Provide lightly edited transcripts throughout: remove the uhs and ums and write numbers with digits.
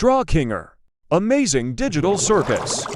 Drawkinger, amazing digital circus.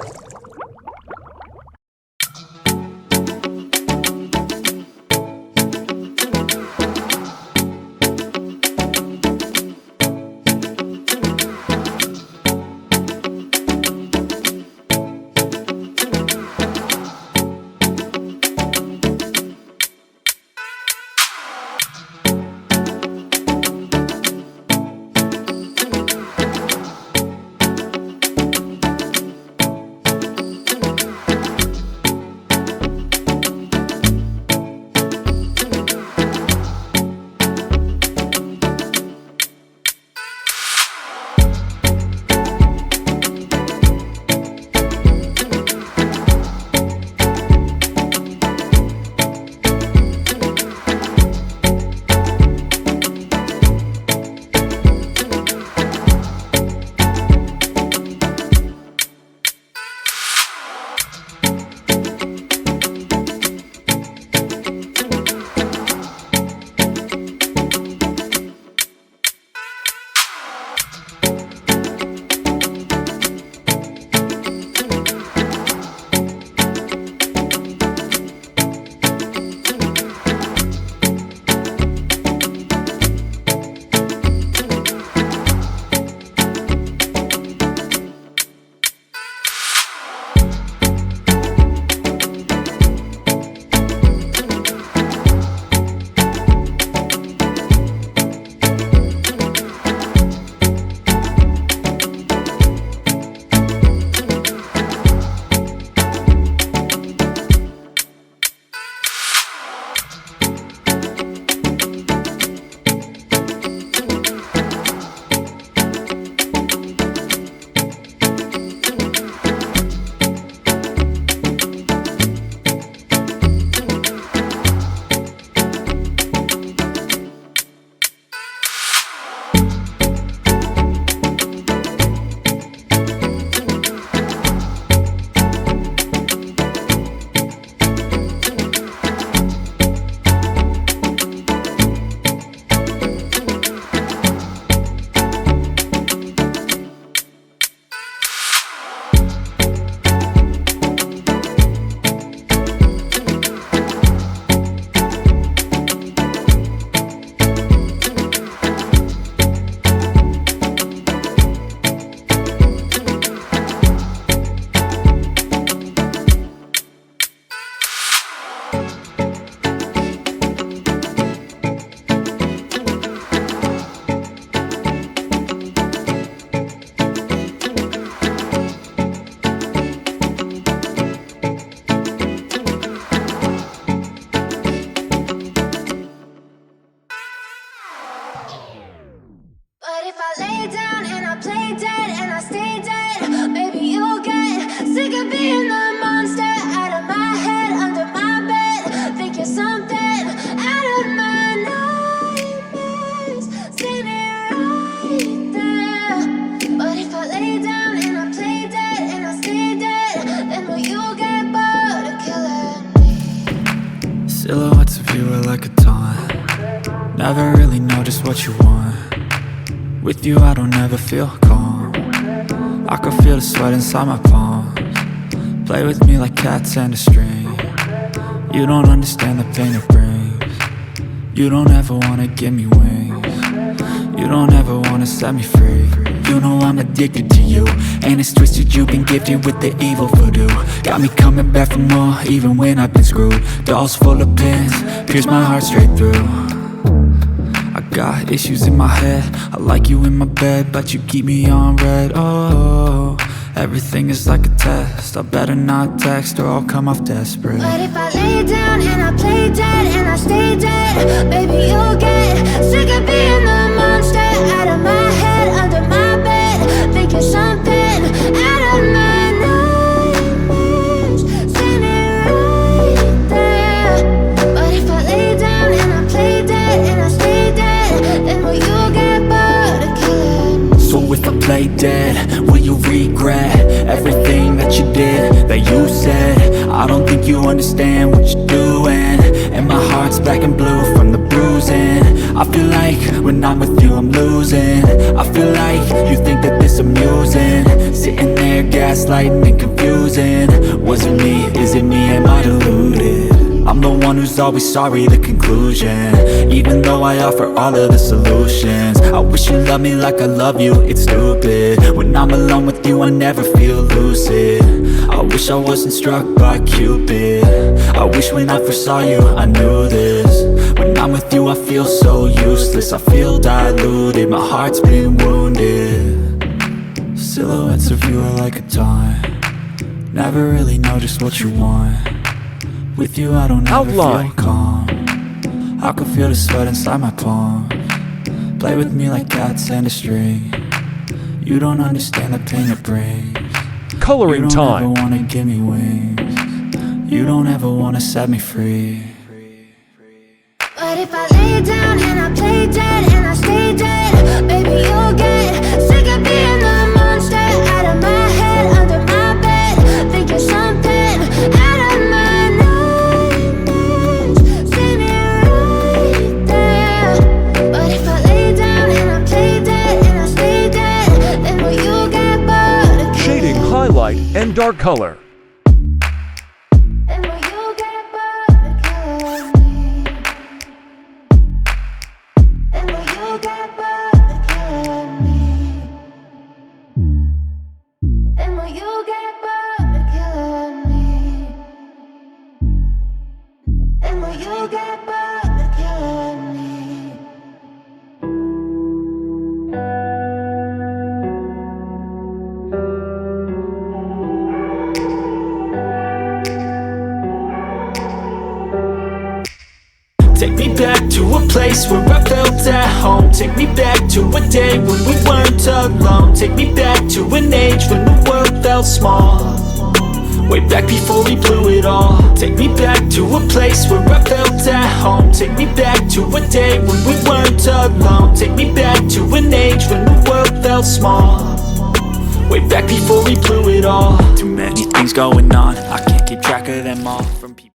But if I lay down and I play dead and I stay dead, maybe you'll get sick of being the monster out of my head, under my bed. Think you're something out of my nightmares, standing right there. But if I lay down and I play dead and I stay dead, then will you get bored of killing me? Silhouettes of you are like a taunt. Never really know just what you want. With you I don't ever feel calm. I can feel the sweat inside my palms. Play with me like cats and a string. You don't understand the pain it brings. You don't ever wanna give me wings. You don't ever wanna set me free. You know I'm addicted to you, and it's twisted, you've been gifted with the evil voodoo. Got me coming back for more, even when I've been screwed. Dolls full of pins, pierce my heart straight through. I got issues in my head, I like you in my bed, but you keep me on red. Oh, everything is like a test, I better not text or I'll come off desperate. But if I lay down and I play dead and I stay dead, baby you'll get sick of being the monster out of my head, under my bed. Think you're something out of my nightmares, standing right there. But if I lay down and I play dead and I stay dead, then will you get bored of killing me? So if I play dead, will you regret everything that you did, that you said? I don't think you understand what you're doing, and my heart's black and blue from the bruising. I feel like when I'm with you I'm losing. I feel like you think that this amusing. Sitting there gaslighting and confusing. Was it me? Is it me? Am I deluded? I'm the one who's always sorry, the conclusion. Even though I offer all of the solutions. I wish you loved me like I love you, it's stupid. When I'm alone with you I never feel lucid. I wish I wasn't struck by Cupid. I wish when I first saw you I knew this. When I'm with you I feel so useless. I feel diluted, my heart's been wounded. Silhouettes of you are like a taunt. Never really know just what you want. With you I don't ever Outline. feel calm. I can feel the sweat inside my palms. Play with me like cats and a string. You don't understand the pain it brings. Coloring You don't time. ever wanna give me wings. You don't ever wanna set me free. But if I lay down and I play dead and I stay dead, baby, you'll get sick of being the monster out of my head, under my bed, thinking something out of my nightmares. See me right there. But if I lay down and I play dead and I stay dead, then will you get bored again? Shading highlight and dark color. Then will you get bored again? Then will you get bored again? Then will you get bored again? Then will you get bored again? Take me back to a place where I felt at home. Take me back to a day when we weren't alone. Take me back to an age when the world felt small. Way back before we blew it all. Take me back to a place where I felt at home. Take me back to a day when we weren't alone. Take me back to an age when the world felt small. Way back before we blew it all. Too many things going on, I can't keep track of them all. From people